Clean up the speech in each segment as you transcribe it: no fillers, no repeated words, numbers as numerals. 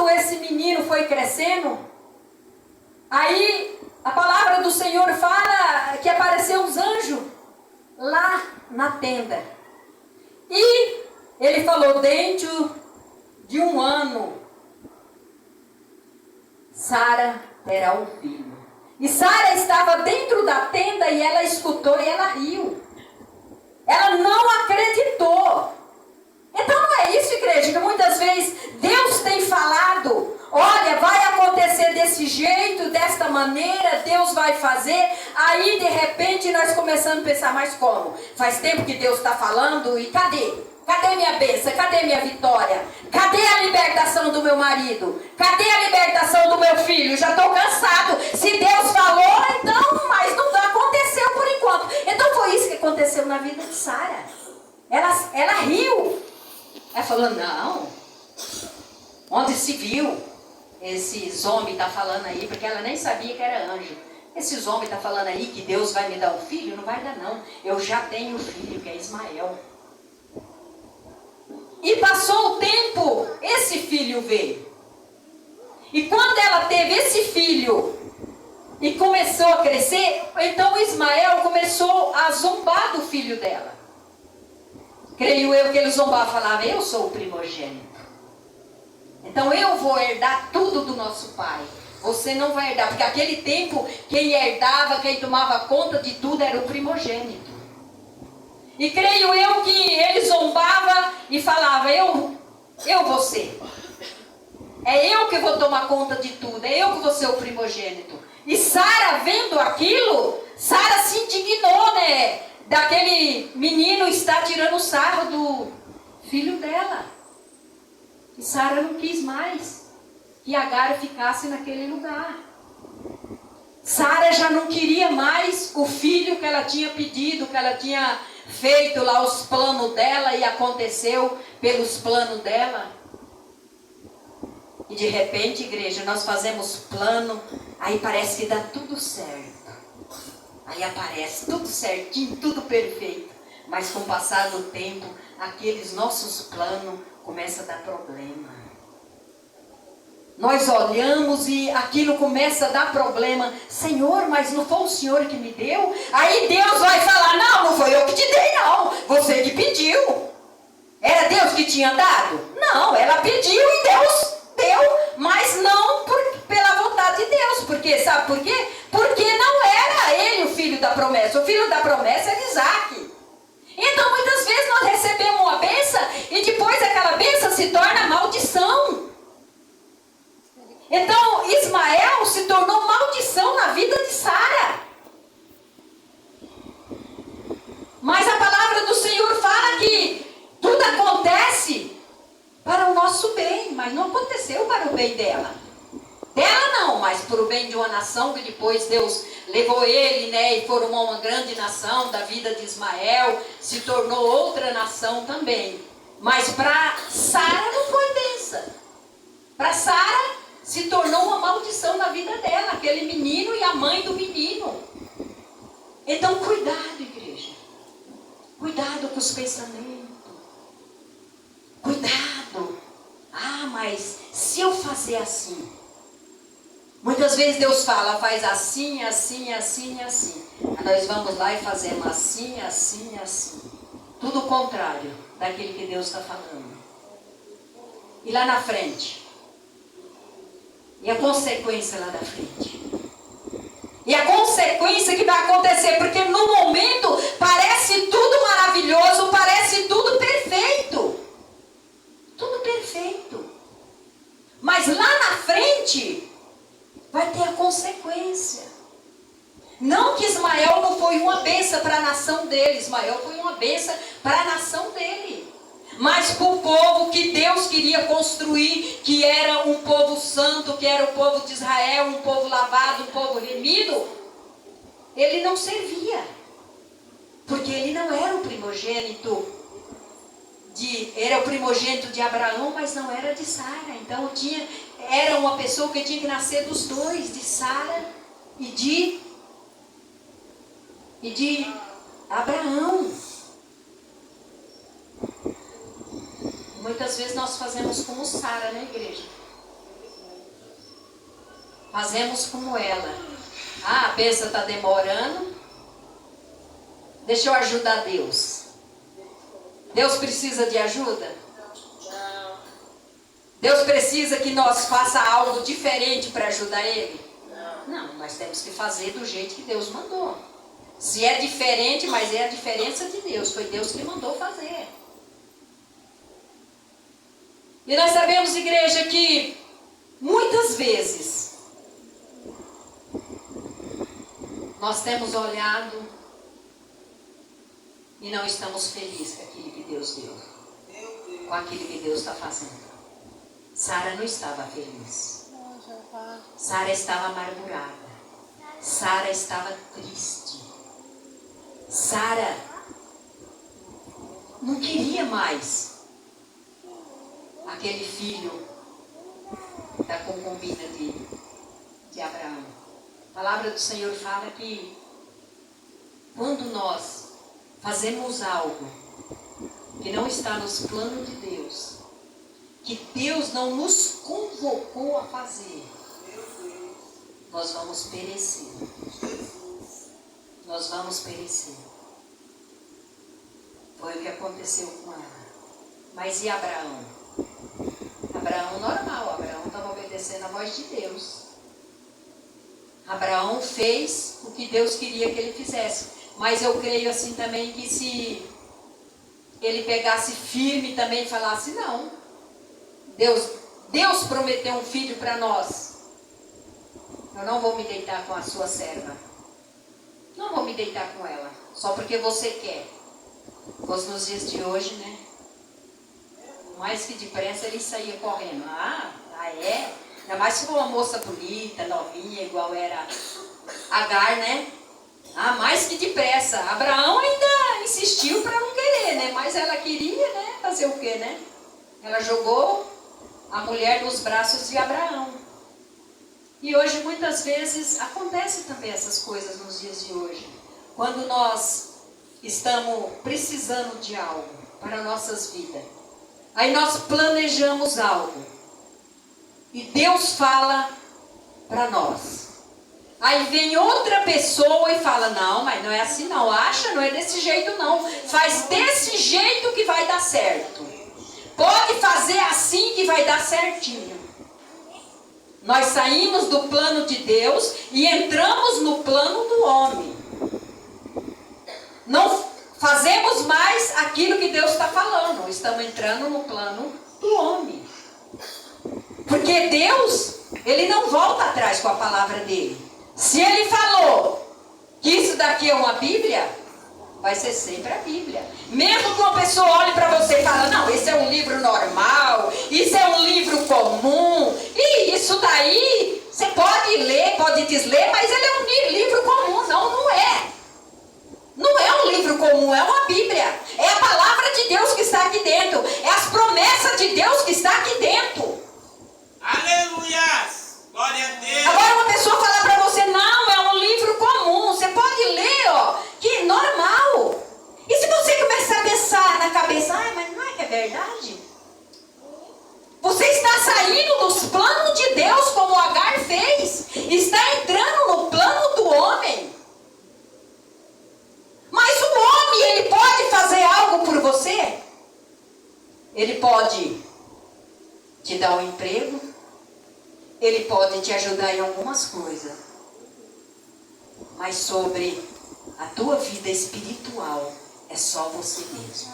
quando esse menino foi crescendo, aí a palavra do Senhor fala que apareceu os anjos lá na tenda. E ele falou, dentro de 1 ano, Sara terá um filho. E Sara estava dentro da tenda e ela escutou e ela riu. Ela não acreditou. Então não é isso, igreja, que muitas vezes Deus tem falado, olha, vai acontecer desse jeito, desta maneira, Deus vai fazer. Aí de repente nós começamos a pensar, mas como? Faz tempo que Deus está falando e cadê? Cadê minha bênção? Cadê minha vitória? Cadê a libertação do meu marido? Cadê a libertação do meu filho? Já estou cansado. Se Deus falou, então, mas não aconteceu por enquanto. Então foi isso que aconteceu na vida de Sara. Ela riu. Ela falou, não. Onde se viu? Esses homens estão falando aí, porque ela nem sabia que era anjo. Esses homens estão falando aí que Deus vai me dar um filho? Não vai dar não. Eu já tenho um filho, que é Ismael. E passou o tempo, esse filho veio. E quando ela teve esse filho e começou a crescer, então Ismael começou a zombar do filho dela. Creio eu que ele zombava, falava, eu sou o primogênito. Então eu vou herdar tudo do nosso pai. Você não vai herdar, porque aquele tempo quem herdava, quem tomava conta de tudo era o primogênito. E creio eu que ele zombava e falava, eu vou ser. É eu que vou tomar conta de tudo, é eu que vou ser o primogênito. E Sara vendo aquilo, Sara se indignou, né? Daquele menino estar tirando sarro do filho dela. E Sara não quis mais que Agar ficasse naquele lugar. Sara já não queria mais o filho que ela tinha pedido, que ela tinha feito lá os planos dela e aconteceu pelos planos dela. E de repente, igreja, nós fazemos plano, aí parece que dá tudo certo. Aí aparece tudo certinho, tudo perfeito. Mas com o passar do tempo, aqueles nossos planos começam a dar problema. Nós olhamos e aquilo começa a dar problema. Senhor, mas não foi o Senhor que me deu? Aí Deus vai falar, não foi eu que te dei não. Você que pediu. Era Deus que tinha dado? Não, ela pediu e Deus deu. Mas não pela vontade de Deus. Porque, sabe por quê? Porque não era ele o filho da promessa. O filho da promessa era Isaac. Então muitas vezes nós recebemos uma bênção e depois aquela bênção se torna maldição. Então Ismael se tornou maldição na vida de Sara. Mas a palavra do Senhor fala que tudo acontece para o nosso bem, mas não aconteceu para o bem dela. Dela não, mas para o bem de uma nação que depois Deus levou ele, né, e formou uma grande nação da vida de Ismael, se tornou outra nação também. Mas para Sara não foi bênção. Para Sara se tornou uma maldição na vida dela, aquele menino e a mãe do menino. Então cuidado, igreja. Cuidado com os pensamentos. Cuidado. Ah, mas se eu fazer assim. Muitas vezes Deus fala, faz assim, assim, assim, assim. Aí nós vamos lá e fazemos assim, assim, assim. Tudo o contrário daquilo que Deus está falando. E lá na frente? E a consequência lá da frente? E a consequência que vai acontecer? Porque no momento parece tudo maravilhoso, parece tudo perfeito. Tudo perfeito. Mas lá na frente vai ter a consequência. Não que Ismael não foi uma bênção para a nação dele. Ismael foi uma bênção para a nação dele. Mas para o povo que Deus queria construir, que era um povo santo, que era o povo de Israel, um povo lavado, um povo remido, ele não servia. Porque ele não era o primogênito era o primogênito de Abraão, mas não era de Sara. Então era uma pessoa que tinha que nascer dos dois, de Sara e de Abraão. Muitas vezes nós fazemos como Sara na igreja. fazemos como ela. Ah, a bênção está demorando. Deixa eu ajudar Deus. Deus precisa de ajuda? Deus precisa que nós faça algo diferente para ajudar Ele? Não, nós temos que fazer do jeito que Deus mandou. Se é diferente, mas é a diferença de Deus. Foi Deus que mandou fazer. E nós sabemos, igreja, que muitas vezes nós temos olhado e não estamos felizes com aquilo que Deus deu, com aquilo que Deus está fazendo. Sara não estava feliz. Sara estava amargurada. Sara estava triste. Sara não queria mais aquele filho da concubina de Abraão. A palavra do Senhor fala que quando nós fazemos algo que não está nos planos de Deus, que Deus não nos convocou a fazer, nós vamos perecer. Nós vamos perecer. Foi o que aconteceu com ela. Mas e Abraão? Abraão normal, Abraão estava obedecendo a voz de Deus. Abraão fez o que Deus queria que ele fizesse. Mas eu creio assim também que se ele pegasse firme também e falasse, não, Deus prometeu um filho para nós. Eu não vou me deitar com a sua serva. Não vou me deitar com ela. Só porque você quer. Fosse nos dias de hoje, né? Mais que depressa ele saía correndo. Ah, é? Ainda mais se for uma moça bonita, novinha, igual era Agar, né? Ah, mais que depressa. Abraão ainda insistiu para não querer, né? Mas ela queria, né? Fazer o quê, né? Ela jogou a mulher nos braços de Abraão. E hoje, muitas vezes, acontece também essas coisas nos dias de hoje. Quando nós estamos precisando de algo para nossas vidas. Aí nós planejamos algo. E Deus fala para nós. Aí vem outra pessoa e fala, não, mas não é assim não. Acha, não é desse jeito não. Faz desse jeito que vai dar certo. Pode fazer assim que vai dar certinho. Nós saímos do plano de Deus e entramos no plano do homem. Não fazemos mais aquilo que Deus está falando. Estamos entrando no plano do homem. Porque Deus, Ele não volta atrás com a palavra dele. Se Ele falou que isso daqui é uma Bíblia, vai ser sempre a Bíblia. Mesmo que uma pessoa olhe para você e fale, não, esse é um livro normal, isso é um livro comum, e isso daí, você pode ler, pode desler, mas ele é um livro comum. Não, não é. Não é um livro comum, é uma Bíblia. É a palavra de Deus que está aqui dentro. É as promessas de Deus que está aqui dentro. Aleluia! Glória a Deus! Agora uma pessoa falar para você, não, é um livro comum. Você pode ler, ó, que normal. E se você começar a pensar na cabeça, mas não é que é verdade? Você está saindo dos planos de Deus, como Agar fez. Está entrando no plano do homem. Mas o homem, ele pode fazer algo por você? Ele pode te dar um emprego. Ele pode te ajudar em algumas coisas. Mas sobre a tua vida espiritual, é só você mesmo.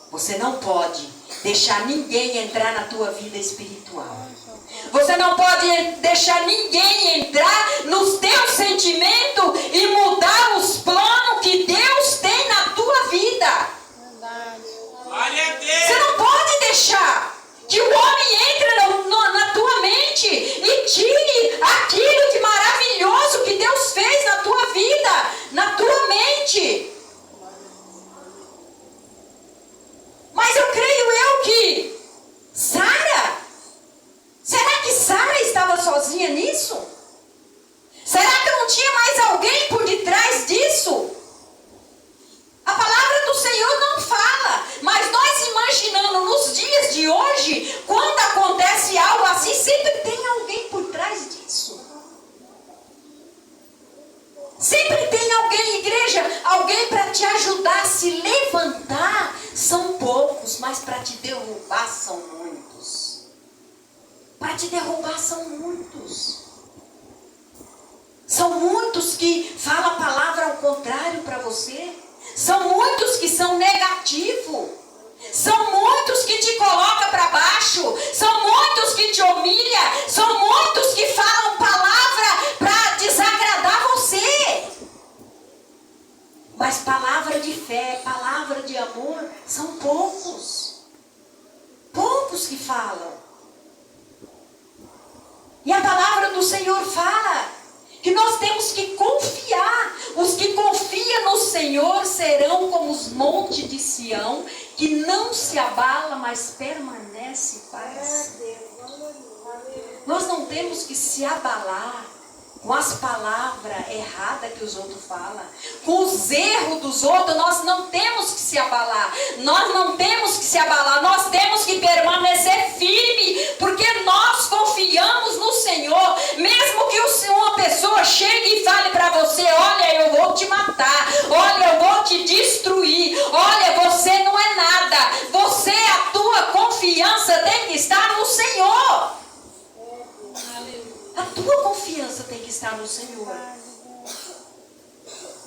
Você não pode deixar ninguém entrar na tua vida espiritual. Você não pode deixar ninguém entrar nos teus sentimentos e mudar os planos que Deus tem na tua vida. Você não pode deixar que o homem entre na tua mente e tire aquilo de maravilhoso que Deus fez na tua vida, na tua mente. Mas eu creio que Sara, será que Sara estava sozinha nisso? Será que não tinha mais alguém por detrás disso? A palavra do Senhor não fala, mas nós imaginando Sempre tem alguém, igreja, alguém para te ajudar a se levantar. São poucos, mas para te derrubar são muitos. Para te derrubar são muitos. São muitos que falam a palavra ao contrário para você. São muitos que são negativos. São muitos que te colocam para baixo. São muitos que te humilham. São muitos que falam palavra para desagradar você. Mas palavra de fé, palavra de amor, são poucos. Poucos que falam. E a palavra do Senhor fala que nós temos que confiar. Os que confiam no Senhor serão como os montes de Sião, que não se abala, mas permanece para sempre. Nós não temos que se abalar com as palavras erradas que os outros falam, com os erros dos outros. Nós não temos que se abalar. Nós não temos que se abalar. Nós temos que permanecer firme, porque nós confiamos no Senhor. Mesmo que uma pessoa chegue e fale para você: olha, eu vou te matar, olha, eu vou te destruir, olha, você não é nada. Você, a tua confiança tem que estar no Senhor. A tua confiança tem que estar no Senhor.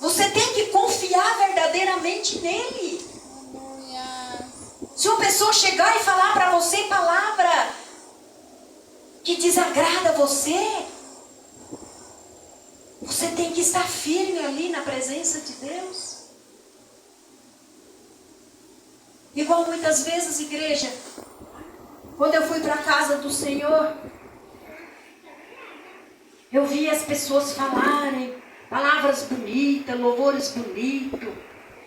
Você tem que confiar verdadeiramente nele. Se uma pessoa chegar e falar para você palavra que desagrada você, você tem que estar firme ali na presença de Deus. Igual muitas vezes, igreja, quando eu fui para a casa do Senhor, eu vi as pessoas falarem palavras bonitas, louvores bonitos.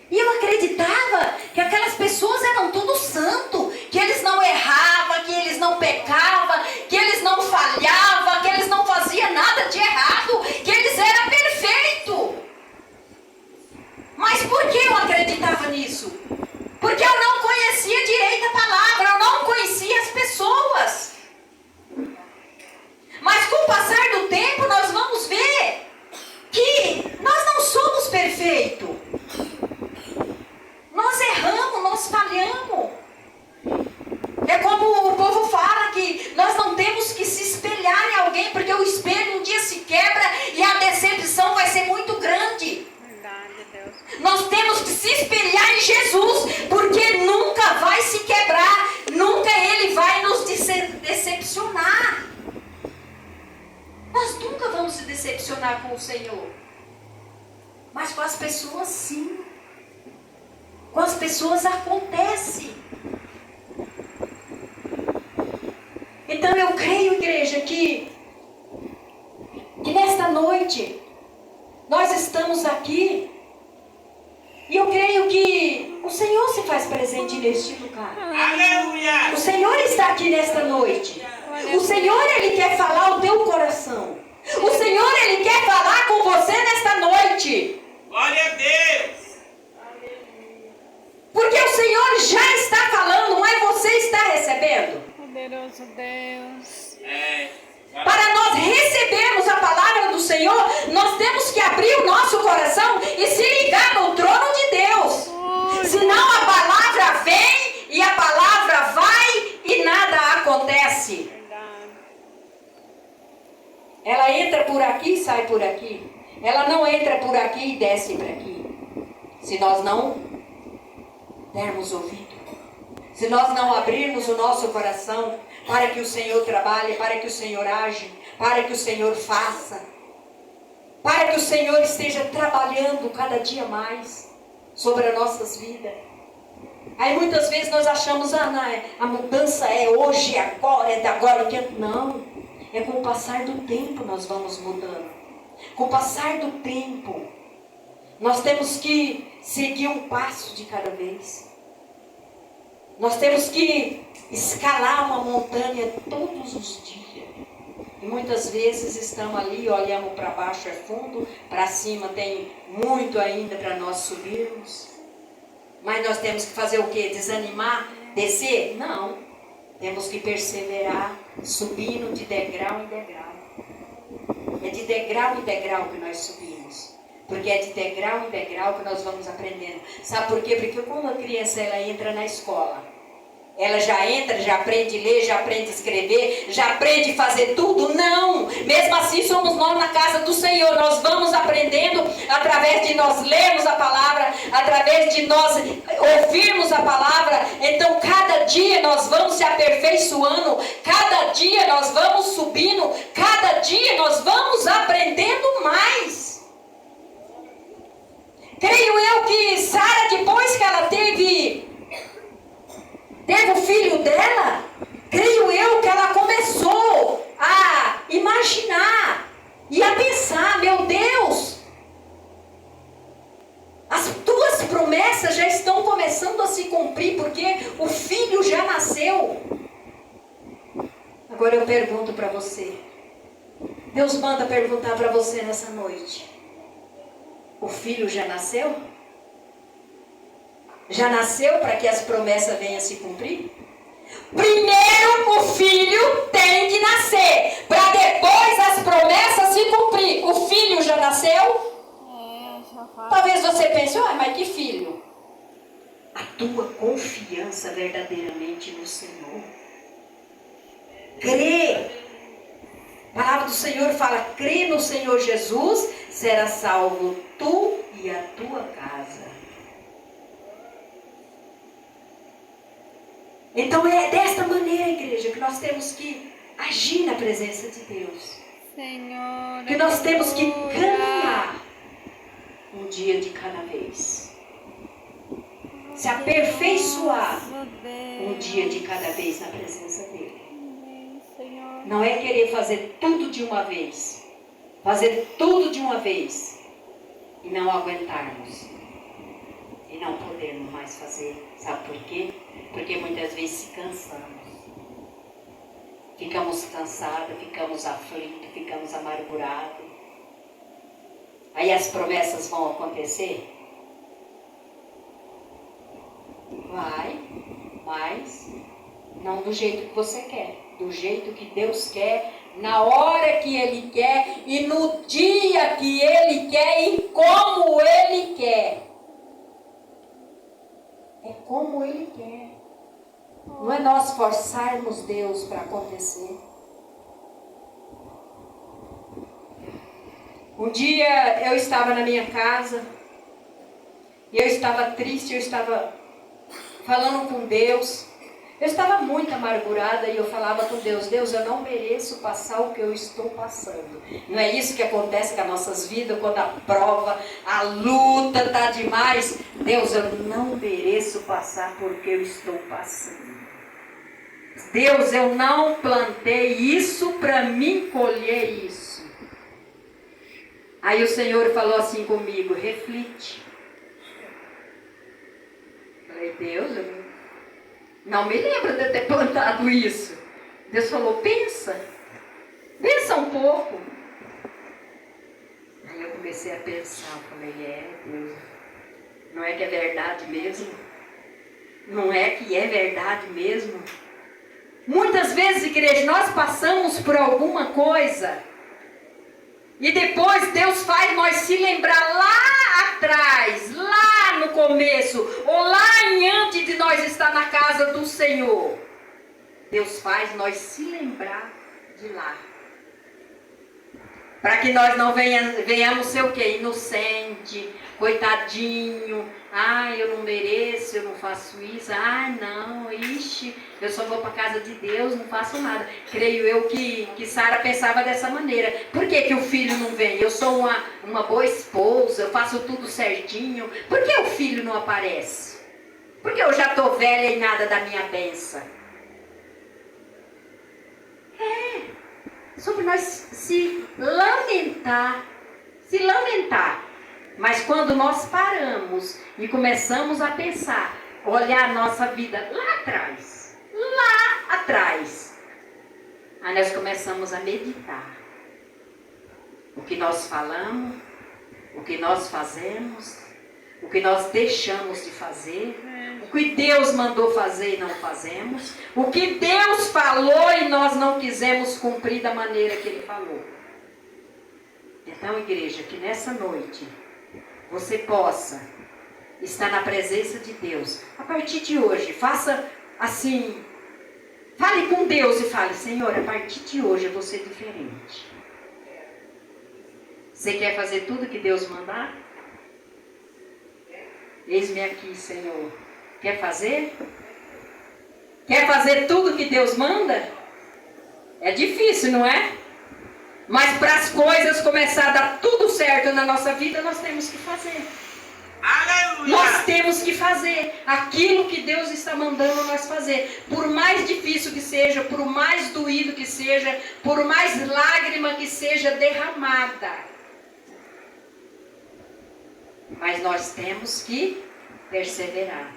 E eu acreditava que aquelas pessoas eram tudo santo, que eles não erravam, que eles não pecavam, que eles não falhavam, que eles não faziam nada de errado, que eles eram perfeitos. Mas por que eu acreditava nisso? Porque eu não conhecia direito a palavra, eu não conhecia as pessoas. Mas com o passar do tempo nós vamos ver que nós não somos perfeitos. Nós erramos, nós falhamos. É como o povo fala que nós não temos que se espelhar em alguém, porque o espelho um dia se quebra e a decepção vai ser muito grande. Nós temos que se espelhar em Jesus, porque nunca vai se quebrar, nunca Ele vai nos decepcionar. Nós nunca vamos se decepcionar com o Senhor. Mas com as pessoas sim. Com as pessoas acontece. Então eu creio, igreja, que nesta noite nós estamos aqui. E eu creio que o Senhor se faz presente neste lugar. Aleluia! O Senhor está aqui nesta noite. O Senhor, Ele quer falar ao teu coração. O Senhor, Ele quer falar com você nesta noite. Glória a Deus! Porque o Senhor já está falando, mas você está recebendo. Poderoso Deus. Para nós recebermos a palavra do Senhor, nós temos que abrir o nosso coração e se ligar no trono de Deus. Senão a palavra vem e a palavra vai e nada acontece. Ela entra por aqui e sai por aqui. Ela não entra por aqui e desce por aqui. Se nós não dermos ouvido. Se nós não abrirmos o nosso coração para que o Senhor trabalhe, para que o Senhor age, para que o Senhor faça, para que o Senhor esteja trabalhando cada dia mais sobre as nossas vidas. Aí muitas vezes nós achamos, a mudança é hoje, agora, é de agora em diante. Não, é com o passar do tempo nós vamos mudando. Com o passar do tempo, nós temos que seguir um passo de cada vez. Nós temos que escalar uma montanha todos os dias. E muitas vezes estamos ali, olhamos para baixo é fundo, para cima tem muito ainda para nós subirmos. Mas nós temos que fazer o quê? Desanimar? Descer? Não. Temos que perseverar, subindo de degrau em degrau. É de degrau em degrau que nós subimos. Porque é de degrau em degrau que nós vamos aprendendo. Sabe por quê? Porque quando a criança ela entra na escola, ela já entra, já aprende a ler, já aprende a escrever, já aprende a fazer tudo? Não! Mesmo assim somos nós na casa do Senhor. Nós vamos aprendendo através de nós lermos a palavra, através de nós ouvirmos a palavra. Então cada dia nós vamos se aperfeiçoando, cada dia nós vamos subindo, cada dia nós vamos aprendendo mais. Creio eu que Sara, depois que ela teve o filho dela, creio eu que ela começou a imaginar e a pensar, meu Deus, as tuas promessas já estão começando a se cumprir, porque o filho já nasceu. Agora eu pergunto para você, Deus manda perguntar para você nessa noite, o filho já nasceu? Já nasceu para que as promessas venham a se cumprir? Primeiro o filho tem que nascer, para depois as promessas se cumprir. O filho já nasceu? Talvez você pense, mas que filho? A tua confiança verdadeiramente no Senhor. Crê. A palavra do Senhor fala, crê no Senhor Jesus, será salvo tu e a tua casa. Então é desta maneira, igreja, que nós temos que agir na presença de Deus. Senhor, que nós temos que caminhar um dia de cada vez. Se aperfeiçoar um dia de cada vez na presença dEle. Não é querer fazer tudo de uma vez. Fazer tudo de uma vez. E não aguentarmos. E não podermos mais fazer. Sabe por quê? Porque muitas vezes se cansamos. Ficamos cansados, ficamos aflitos, ficamos amargurados. Aí as promessas vão acontecer? Vai, mas não do jeito que você quer. Do jeito que Deus quer, na hora que Ele quer e no dia que Ele quer e como Ele quer. É como Ele quer. Não é nós forçarmos Deus para acontecer. Um dia eu estava na minha casa e eu estava triste, eu estava falando com Deus. Eu estava muito amargurada e eu falava com Deus, Deus, eu não mereço passar o que eu estou passando. Não é isso que acontece com as nossas vidas, quando a prova, a luta está demais. Deus, eu não mereço passar por que eu estou passando. Deus, eu não plantei isso para mim colher isso. Aí o Senhor falou assim comigo, reflite. Falei, Deus, eu não me lembro de ter plantado isso. Deus falou, pensa um pouco. Aí eu comecei a pensar, falei, Deus, não é que é verdade mesmo? Não é que é verdade mesmo? Muitas vezes, igreja, nós passamos por alguma coisa e depois Deus faz nós se lembrar lá atrás, lá no começo, ou lá em antes de nós estar na casa do Senhor. Deus faz nós se lembrar de lá. Para que nós não venhamos ser o quê? Inocente, coitadinho. Ai, eu não mereço, eu não faço isso. Ai, não, ixi, eu só vou para a casa de Deus, não faço nada. Creio eu que Sara pensava dessa maneira. Por que o filho não vem? Eu sou uma boa esposa, eu faço tudo certinho. Por que o filho não aparece? Porque eu já estou velha e nada da minha bênção. Sobre nós se lamentar. Mas quando nós paramos e começamos a pensar, olhar a nossa vida lá atrás, aí nós começamos a meditar. O que nós falamos, o que nós fazemos, o que nós deixamos de fazer, o que Deus mandou fazer e não fazemos, o que Deus falou e nós não quisemos cumprir da maneira que Ele falou. Então, igreja, que nessa noite você possa estar na presença de Deus. A partir de hoje, faça assim, fale com Deus e fale: Senhor, a partir de hoje eu vou ser diferente. Você quer fazer tudo que Deus mandar? Eis-me aqui, Senhor. Quer fazer? Quer fazer tudo que Deus manda? É difícil, não é? Mas para as coisas começar a dar tudo certo na nossa vida, nós temos que fazer. Aleluia. Nós temos que fazer aquilo que Deus está mandando nós fazer. Por mais difícil que seja, por mais doído que seja, por mais lágrima que seja derramada. Mas nós temos que perseverar.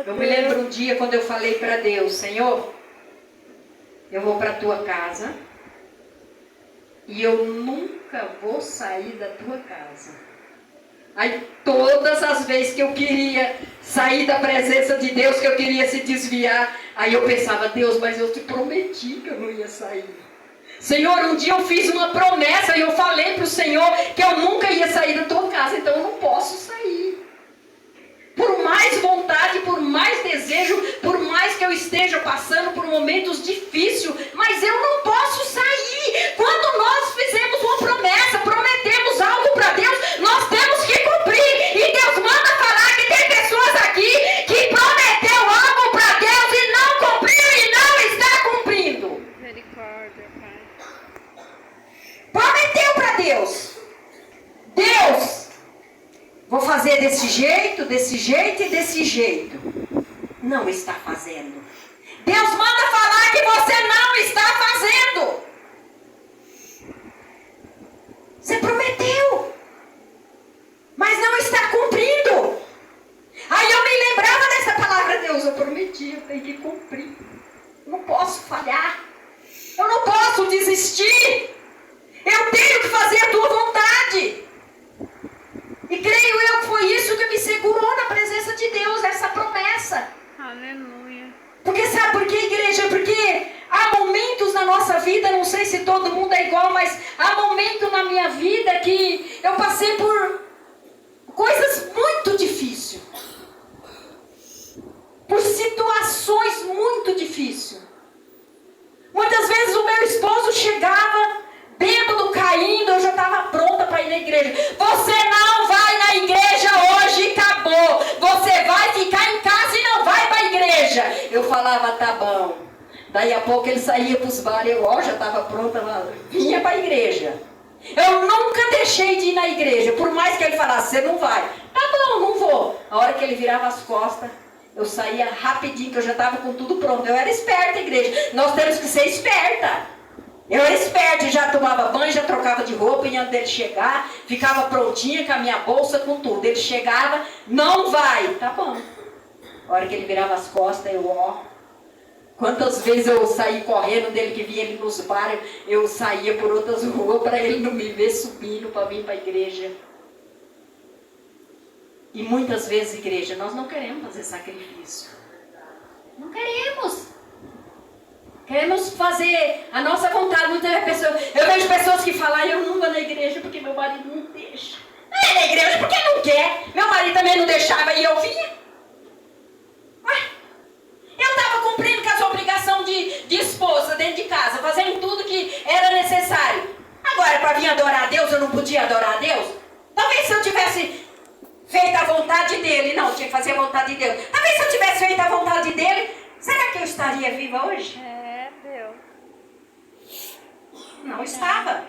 Eu me lembro um dia quando eu falei para Deus: Senhor, eu vou para a tua casa e eu nunca vou sair da tua casa. Aí todas as vezes que eu queria sair da presença de Deus, que eu queria se desviar, aí eu pensava: Deus, mas eu te prometi que eu não ia sair. Senhor, um dia eu fiz uma promessa e eu falei para o Senhor que eu nunca ia sair da tua casa, então eu não posso sair. Por mais vontade, por mais desejo, por mais que eu esteja passando por momentos difíceis, mas eu não posso sair. Quando nós fizemos uma promessa, prometemos algo para Deus, nós temos que cumprir. E Deus manda falar que tem pessoas aqui que prometeu algo para Deus e não cumpriu e não está cumprindo. Misericórdia, Pai. Prometeu para Deus. Deus, vou fazer desse jeito e desse jeito. Não está fazendo. Deus manda falar que você não está fazendo. Você prometeu, mas não está cumprindo. Aí eu me lembrava dessa palavra: Deus, eu prometi, eu tenho que cumprir. Eu não posso falhar. Eu não posso desistir. Eu tenho que fazer a tua vontade. E creio eu que foi isso que me segurou na presença de Deus, essa promessa. Aleluia. Porque sabe por quê, igreja? Porque há momentos na nossa vida, não sei se todo mundo é igual, mas há momentos na minha vida que eu passei por coisas muito difíceis. Por situações muito difíceis. Muitas vezes o meu esposo chegava bêbado, caindo, eu já estava pronta para ir na igreja. Você não vai na igreja hoje, acabou. Você vai ficar em casa e não vai para a igreja. Eu falava: tá bom. Daí a pouco ele saía para os bares, eu já estava pronta, vinha para a igreja. Eu nunca deixei de ir na igreja, por mais que ele falasse: você não vai. Tá bom, não vou. A hora que ele virava as costas, eu saía rapidinho, que eu já estava com tudo pronto. Eu era esperta, igreja. Nós temos que ser esperta. Eu era esperta e já tomava banho, já trocava de roupa, e antes dele chegar, ficava prontinha com a minha bolsa, com tudo. Ele chegava: não vai. Tá bom. A hora que ele virava as costas, quantas vezes eu saí correndo dele, que via ele nos bares, eu saía por outras ruas para ele não me ver subindo para vir para a igreja. E muitas vezes, igreja, nós não queremos fazer sacrifício. Não queremos. Queremos fazer a nossa vontade. Eu vejo pessoas que falam: eu não vou na igreja porque meu marido não deixa. Não é na igreja porque não quer. Meu marido também não deixava e eu vinha. Eu estava cumprindo com as obrigações de esposa dentro de casa, fazendo tudo que era necessário. Agora, para vir adorar a Deus, eu não podia adorar a Deus? Talvez se eu tivesse feito a vontade dele. Não, tinha que fazer a vontade de Deus. Talvez se eu tivesse feito a vontade dele, será que eu estaria viva hoje? Não estava.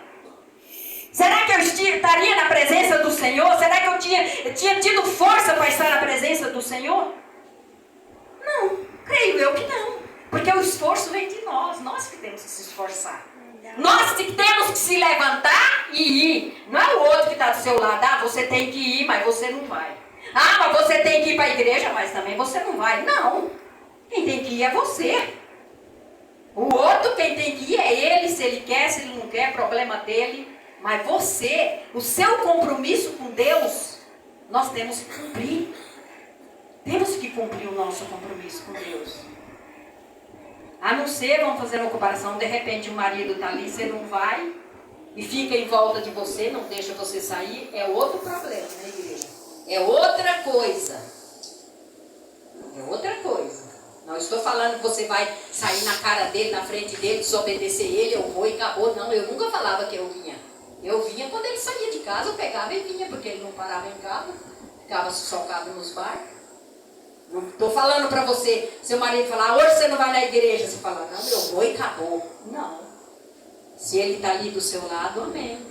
Será que eu estaria na presença do Senhor? Será que eu tinha tido força para estar na presença do Senhor? Não, creio eu que não. Porque o esforço vem de nós que temos que se esforçar. Nós que temos que se levantar e ir. Não é o outro que está do seu lado: ah, você tem que ir, mas você não vai. Ah, mas você tem que ir para a igreja, mas também você não vai. Não, quem tem que ir é você. O outro, quem tem que ir é ele. Se ele quer, se ele não quer, é problema dele. Mas você, o seu compromisso com Deus, nós temos que cumprir. Temos que cumprir o nosso compromisso com Deus. A não ser, vamos fazer uma comparação, de repente o marido está ali, você não vai, e fica em volta de você, não deixa você sair, é outro problema na igreja. É outra coisa. É outra coisa. Não estou falando que você vai sair na cara dele, na frente dele, desobedecer ele, eu vou e acabou. Não, eu nunca falava que eu vinha. Eu vinha quando ele saía de casa, eu pegava e vinha, porque ele não parava em casa, ficava socado nos barcos. Não estou falando para você, seu marido falar, hoje você não vai na igreja. Você fala, não, eu vou e acabou. Não. Se ele está ali do seu lado, amém.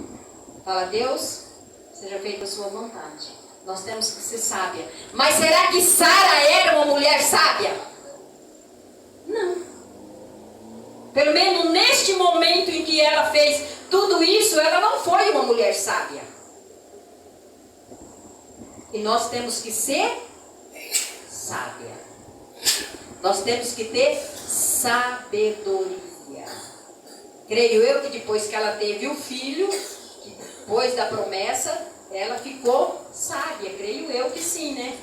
Fala, Deus, seja feita a sua vontade. Nós temos que ser sábia. Mas será que Sara era uma mulher sábia? Não. Pelo menos neste momento em que ela fez tudo isso, ela não foi uma mulher sábia. E nós temos que ser sábia. Nós temos que ter sabedoria. Creio eu que depois que ela teve o filho, depois da promessa, ela ficou sábia. Creio eu que sim, né?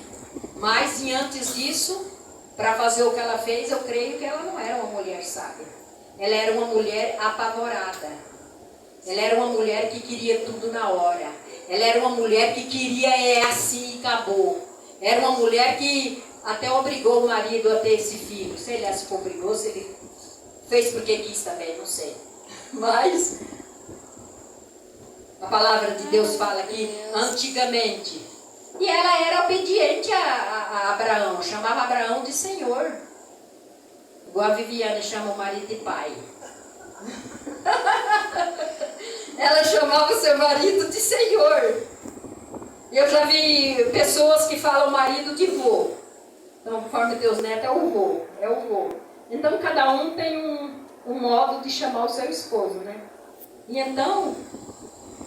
Mas antes disso, para fazer o que ela fez, eu creio que ela não era uma mulher sábia. Ela era uma mulher apavorada. Ela era uma mulher que queria tudo na hora. Ela era uma mulher que queria assim e acabou. Era uma mulher que até obrigou o marido a ter esse filho. Sei lá se obrigou, se ele fez porque quis também, não sei. Mas a palavra de Deus fala que antigamente. E ela era obediente a Abraão. Chamava Abraão de Senhor. Igual a Viviane chama o marido de pai. Ela chamava o seu marido de Senhor. Eu já vi pessoas que falam o marido de vô. Então, conforme Deus neto, é o vô. É o vô. Então, cada um tem um modo de chamar o seu esposo, né? E então,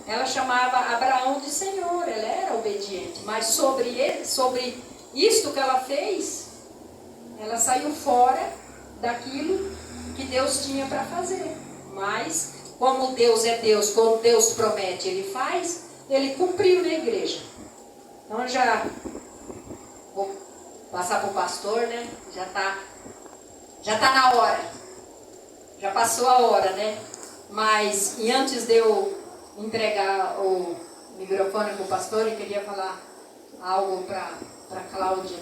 ela chamava Abraão de Senhor. Ela era obediente. Mas sobre isto que ela fez, ela saiu fora daquilo que Deus tinha para fazer. Mas, como Deus é Deus, como Deus promete, Ele faz, Ele cumpriu na igreja. Então, já vou passar para o pastor, né? Já tá na hora. Já passou a hora, né? Mas, e antes de eu entregar o microfone para o pastor, eu queria falar algo para Cláudia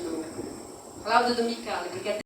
do Micali, porque